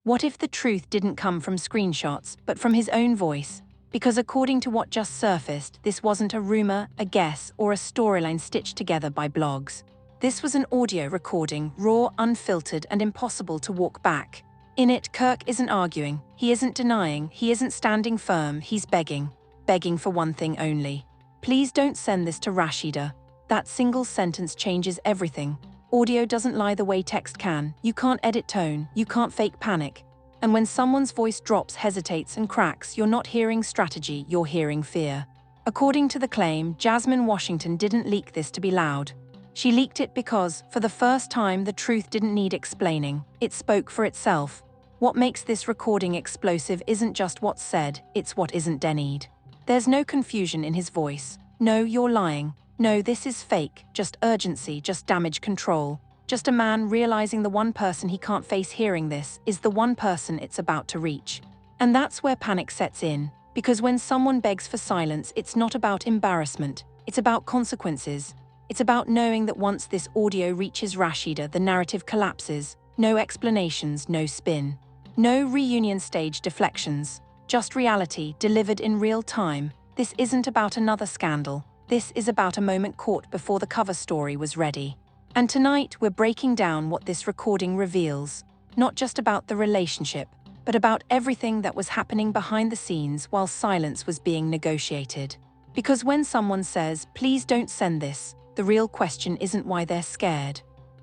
What if the truth didn't come from screenshots, but from his own voice? Because according to what just surfaced, this wasn't a rumor, a guess, or a storyline stitched together by blogs. This was an audio recording, raw, unfiltered, and impossible to walk back. In it, Kirk isn't arguing, he isn't denying, he isn't standing firm, he's begging. Begging for one thing only. Please don't send this to Rasheeda. That single sentence changes everything. Audio doesn't lie the way text can. You can't edit tone, you can't fake panic. And when someone's voice drops, hesitates, and cracks, you're not hearing strategy, you're hearing fear. According to the claim, Jasmine Washington didn't leak this to be loud. She leaked it because, for the first time, the truth didn't need explaining. It spoke for itself. What makes this recording explosive isn't just what's said, it's what isn't denied. There's no confusion in his voice. No, you're lying. No, this is fake, just urgency, just damage control. Just a man realizing the one person he can't face hearing this is the one person it's about to reach. And that's where panic sets in, because when someone begs for silence, it's not about embarrassment, it's about consequences. It's about knowing that once this audio reaches Rasheeda, the narrative collapses. No explanations, no spin. No reunion stage deflections. Just reality, delivered in real time. This isn't about another scandal. This is about a moment caught before the cover story was ready. And tonight, we're breaking down what this recording reveals. Not just about the relationship, but about everything that was happening behind the scenes while silence was being negotiated. Because when someone says, "Please don't send this," the real question isn't why they're scared.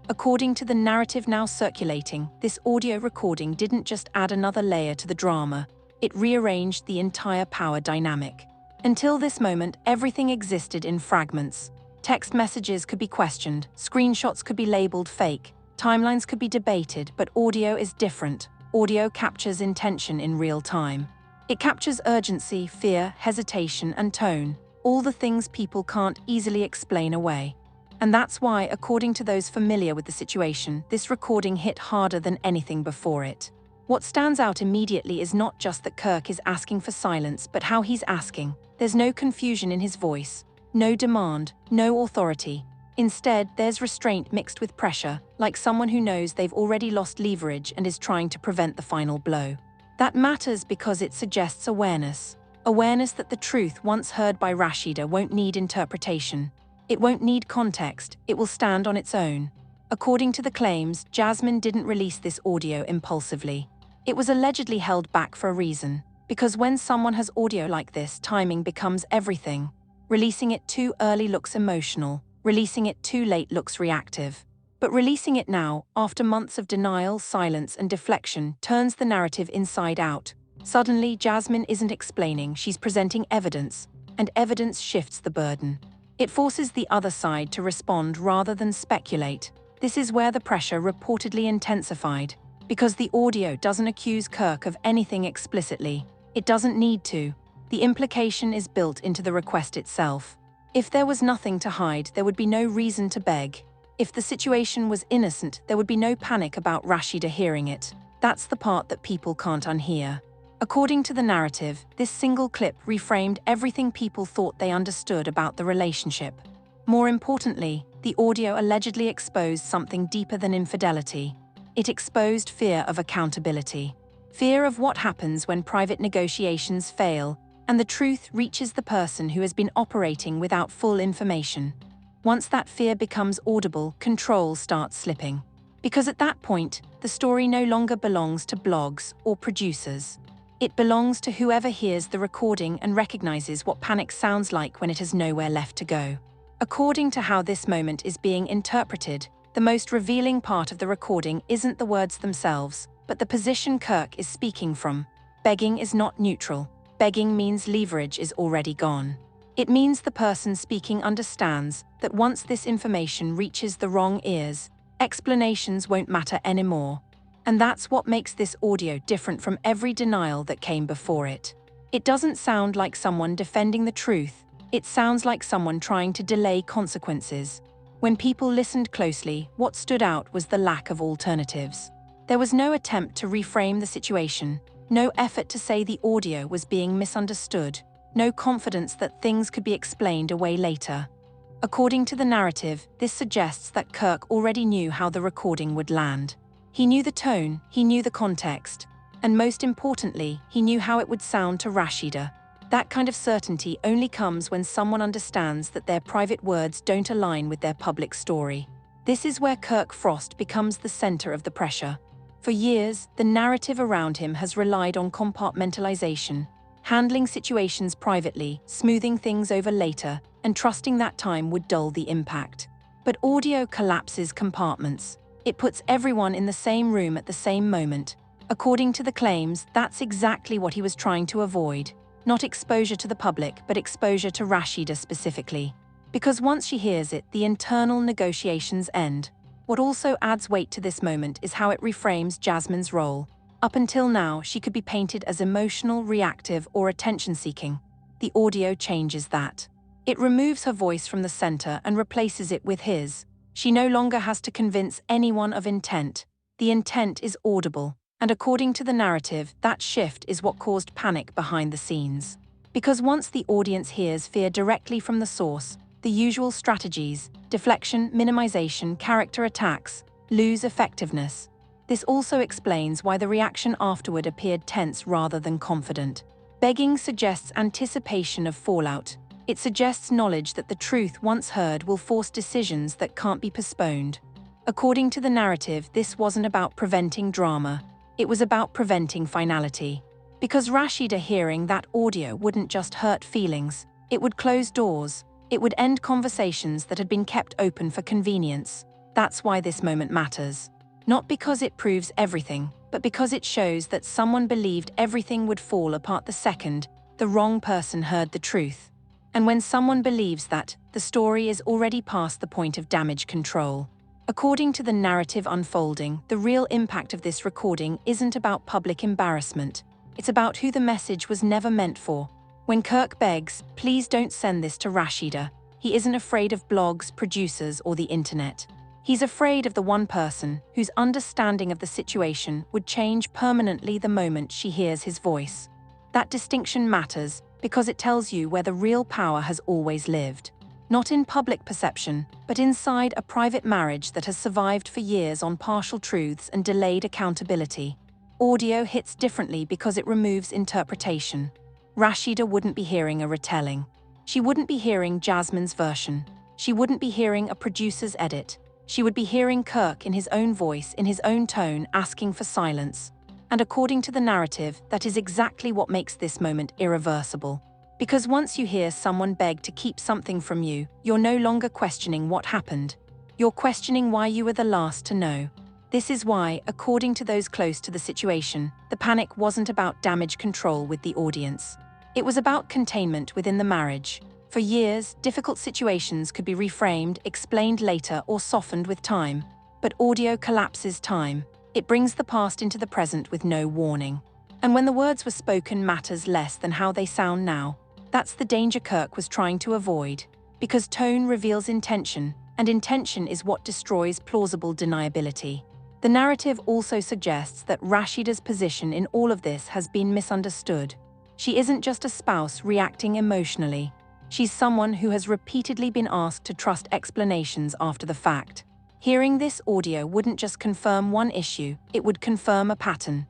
According to the narrative now circulating, this audio recording didn't just add another layer to the drama, it rearranged the entire power dynamic. Until this moment, everything existed in fragments. Text messages could be questioned, screenshots could be labeled fake, timelines could be debated, but audio is different. Audio captures intention in real time. It captures urgency, fear, hesitation, and tone, all the things people can't easily explain away. And that's why, according to those familiar with the situation, this recording hit harder than anything before it. What stands out immediately is not just that Kirk is asking for silence, but how he's asking. There's no confusion in his voice, no demand, no authority. Instead, there's restraint mixed with pressure, like someone who knows they've already lost leverage and is trying to prevent the final blow. That matters because it suggests awareness. Awareness that the truth once heard by Rasheeda won't need interpretation. It won't need context, it will stand on its own. According to the claims, Jasmine didn't release this audio impulsively. It was allegedly held back for a reason, because when someone has audio like this, timing becomes everything. Releasing it too early looks emotional, releasing it too late looks reactive. But releasing it now, after months of denial, silence, and deflection, turns the narrative inside out. Suddenly, Jasmine isn't explaining, she's presenting evidence, and evidence shifts the burden. It forces the other side to respond rather than speculate. This is where the pressure reportedly intensified. Because the audio doesn't accuse Kirk of anything explicitly. It doesn't need to. The implication is built into the request itself. If there was nothing to hide, there would be no reason to beg. If the situation was innocent, there would be no panic about Rasheeda hearing it. That's the part that people can't unhear. According to the narrative, this single clip reframed everything people thought they understood about the relationship. More importantly, the audio allegedly exposed something deeper than infidelity. It exposed fear of accountability. Fear of what happens when private negotiations fail, and the truth reaches the person who has been operating without full information. Once that fear becomes audible, control starts slipping. Because at that point, the story no longer belongs to blogs or producers. It belongs to whoever hears the recording and recognizes what panic sounds like when it has nowhere left to go. According to how this moment is being interpreted, the most revealing part of the recording isn't the words themselves, but the position Kirk is speaking from. Begging is not neutral. Begging means leverage is already gone. It means the person speaking understands that once this information reaches the wrong ears, explanations won't matter anymore. And that's what makes this audio different from every denial that came before it. It doesn't sound like someone defending the truth. It sounds like someone trying to delay consequences. When people listened closely, what stood out was the lack of alternatives. There was no attempt to reframe the situation, no effort to say the audio was being misunderstood, no confidence that things could be explained away later. According to the narrative, this suggests that Kirk already knew how the recording would land. He knew the tone, he knew the context, and most importantly, he knew how it would sound to Rasheeda. That kind of certainty only comes when someone understands that their private words don't align with their public story. This is where Kirk Frost becomes the center of the pressure. For years, the narrative around him has relied on compartmentalization, handling situations privately, smoothing things over later, and trusting that time would dull the impact. But audio collapses compartments. It puts everyone in the same room at the same moment. According to the claims, that's exactly what he was trying to avoid. Not exposure to the public, but exposure to Rasheeda specifically. Because once she hears it, the internal negotiations end. What also adds weight to this moment is how it reframes Jasmine's role. Up until now, she could be painted as emotional, reactive, or attention-seeking. The audio changes that. It removes her voice from the center and replaces it with his. She no longer has to convince anyone of intent. The intent is audible. And according to the narrative, that shift is what caused panic behind the scenes. Because once the audience hears fear directly from the source, the usual strategies, deflection, minimization, character attacks, lose effectiveness. This also explains why the reaction afterward appeared tense rather than confident. Begging suggests anticipation of fallout. It suggests knowledge that the truth once heard will force decisions that can't be postponed. According to the narrative, this wasn't about preventing drama. It was about preventing finality. Because Rasheeda hearing that audio wouldn't just hurt feelings, it would close doors. It would end conversations that had been kept open for convenience. That's why this moment matters. Not because it proves everything, but because it shows that someone believed everything would fall apart the second the wrong person heard the truth. And when someone believes that, the story is already past the point of damage control. According to the narrative unfolding, the real impact of this recording isn't about public embarrassment. It's about who the message was never meant for. When Kirk begs, "Please don't send this to Rasheeda," he isn't afraid of blogs, producers, or the internet. He's afraid of the one person whose understanding of the situation would change permanently the moment she hears his voice. That distinction matters because it tells you where the real power has always lived. Not in public perception, but inside a private marriage that has survived for years on partial truths and delayed accountability. Audio hits differently because it removes interpretation. Rasheeda wouldn't be hearing a retelling. She wouldn't be hearing Jasmine's version. She wouldn't be hearing a producer's edit. She would be hearing Kirk in his own voice, in his own tone, asking for silence. And according to the narrative, that is exactly what makes this moment irreversible. Because once you hear someone beg to keep something from you, you're no longer questioning what happened. You're questioning why you were the last to know. This is why, according to those close to the situation, the panic wasn't about damage control with the audience. It was about containment within the marriage. For years, difficult situations could be reframed, explained later, or softened with time. But audio collapses time. It brings the past into the present with no warning. And when the words were spoken matters less than how they sound now. That's the danger Kirk was trying to avoid. Because tone reveals intention, and intention is what destroys plausible deniability. The narrative also suggests that Rasheeda's position in all of this has been misunderstood. She isn't just a spouse reacting emotionally. She's someone who has repeatedly been asked to trust explanations after the fact. Hearing this audio wouldn't just confirm one issue, it would confirm a pattern.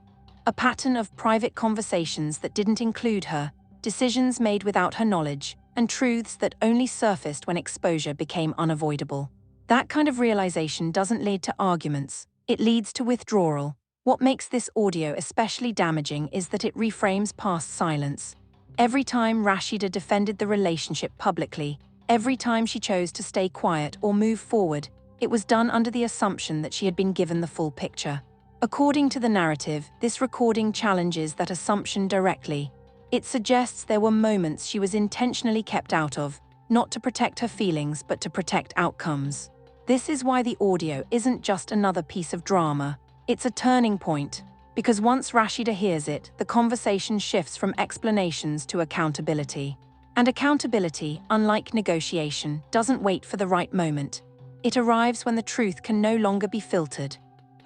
A pattern of private conversations that didn't include her, decisions made without her knowledge, and truths that only surfaced when exposure became unavoidable. That kind of realization doesn't lead to arguments, it leads to withdrawal. What makes this audio especially damaging is that it reframes past silence. Every time Rasheeda defended the relationship publicly, every time she chose to stay quiet or move forward, it was done under the assumption that she had been given the full picture. According to the narrative, this recording challenges that assumption directly. It suggests there were moments she was intentionally kept out of, not to protect her feelings but to protect outcomes. This is why the audio isn't just another piece of drama, it's a turning point. Because once Rasheeda hears it, the conversation shifts from explanations to accountability. And accountability, unlike negotiation, doesn't wait for the right moment. It arrives when the truth can no longer be filtered.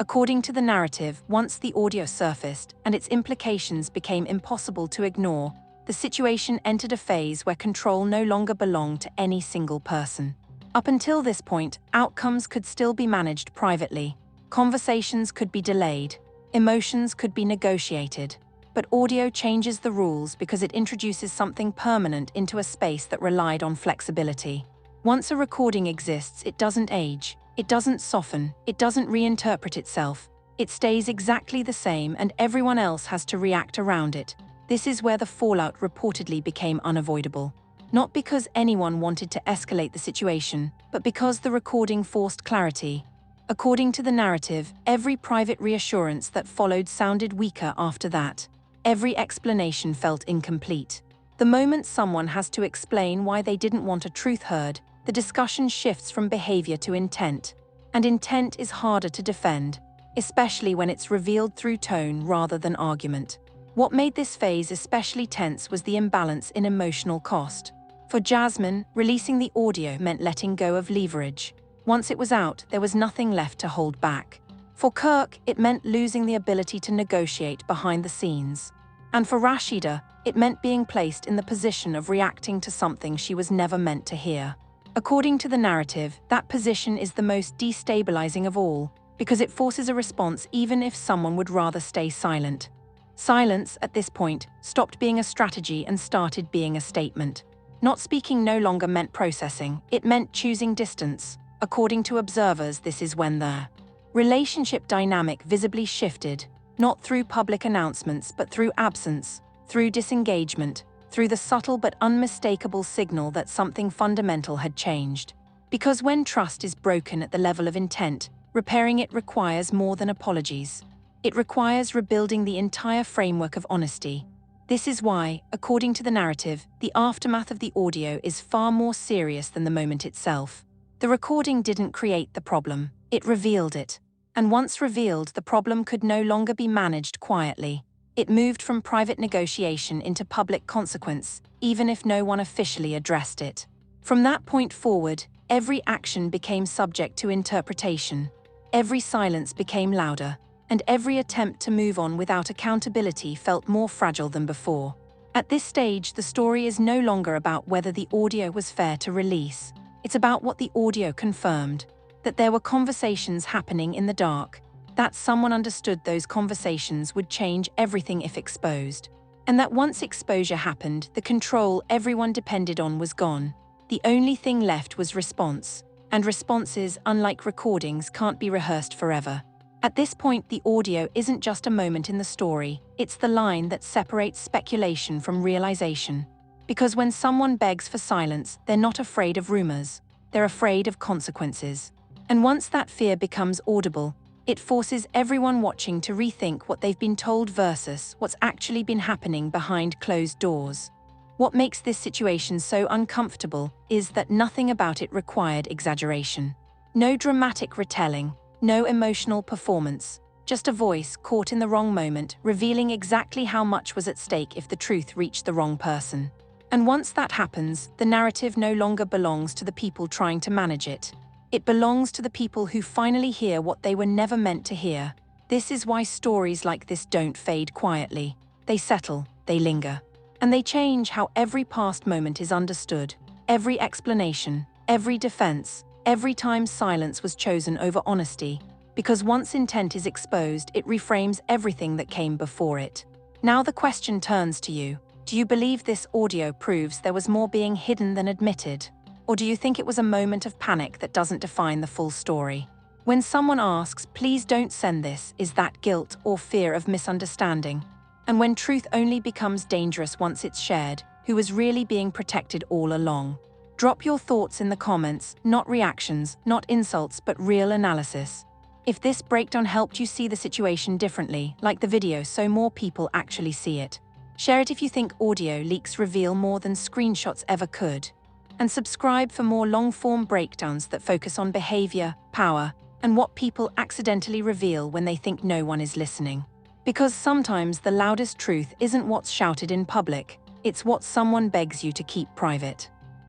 According to the narrative, once the audio surfaced and its implications became impossible to ignore, the situation entered a phase where control no longer belonged to any single person. Up until this point, outcomes could still be managed privately. Conversations could be delayed, emotions could be negotiated, but audio changes the rules because it introduces something permanent into a space that relied on flexibility. Once a recording exists, it doesn't age, it doesn't soften, it doesn't reinterpret itself. It stays exactly the same and everyone else has to react around it. This is where the fallout reportedly became unavoidable. Not because anyone wanted to escalate the situation, but because the recording forced clarity. According to the narrative, every private reassurance that followed sounded weaker after that. Every explanation felt incomplete. The moment someone has to explain why they didn't want a truth heard, the discussion shifts from behavior to intent. And intent is harder to defend, especially when it's revealed through tone rather than argument. What made this phase especially tense was the imbalance in emotional cost. For Jasmine, releasing the audio meant letting go of leverage. Once it was out, there was nothing left to hold back. For Kirk, it meant losing the ability to negotiate behind the scenes. And for Rasheeda, it meant being placed in the position of reacting to something she was never meant to hear. According to the narrative, that position is the most destabilizing of all, because it forces a response even if someone would rather stay silent. Silence, at this point, stopped being a strategy and started being a statement. Not speaking no longer meant processing, it meant choosing distance. According to observers, this is when the relationship dynamic visibly shifted, not through public announcements but through absence, through disengagement, through the subtle but unmistakable signal that something fundamental had changed. Because when trust is broken at the level of intent, repairing it requires more than apologies. It requires rebuilding the entire framework of honesty. This is why, according to the narrative, the aftermath of the audio is far more serious than the moment itself. The recording didn't create the problem, it revealed it. And once revealed, the problem could no longer be managed quietly. It moved from private negotiation into public consequence, even if no one officially addressed it. From that point forward, every action became subject to interpretation. Every silence became louder, and every attempt to move on without accountability felt more fragile than before. At this stage, the story is no longer about whether the audio was fair to release. It's about what the audio confirmed, that there were conversations happening in the dark, that someone understood those conversations would change everything if exposed, and that once exposure happened, the control everyone depended on was gone. The only thing left was response, and responses, unlike recordings, can't be rehearsed forever. At this point, the audio isn't just a moment in the story, it's the line that separates speculation from realization. Because when someone begs for silence, they're not afraid of rumors, they're afraid of consequences. And once that fear becomes audible, it forces everyone watching to rethink what they've been told versus what's actually been happening behind closed doors. What makes this situation so uncomfortable is that nothing about it required exaggeration. No dramatic retelling, no emotional performance, just a voice caught in the wrong moment, revealing exactly how much was at stake if the truth reached the wrong person. And once that happens, the narrative no longer belongs to the people trying to manage it. It belongs to the people who finally hear what they were never meant to hear. This is why stories like this don't fade quietly. They settle, they linger. And they change how every past moment is understood, every explanation, every defense, every time silence was chosen over honesty. Because once intent is exposed, it reframes everything that came before it. Now the question turns to you. Do you believe this audio proves there was more being hidden than admitted? Or do you think it was a moment of panic that doesn't define the full story? When someone asks, "Please don't send this," is that guilt or fear of misunderstanding? And when truth only becomes dangerous once it's shared, who was really being protected all along? Drop your thoughts in the comments, not reactions, not insults, but real analysis. If this breakdown helped you see the situation differently, like the video so more people actually see it. Share it if you think audio leaks reveal more than screenshots ever could. And subscribe for more long-form breakdowns that focus on behavior, power, and what people accidentally reveal when they think no one is listening. Because sometimes the loudest truth isn't what's shouted in public, it's what someone begs you to keep private.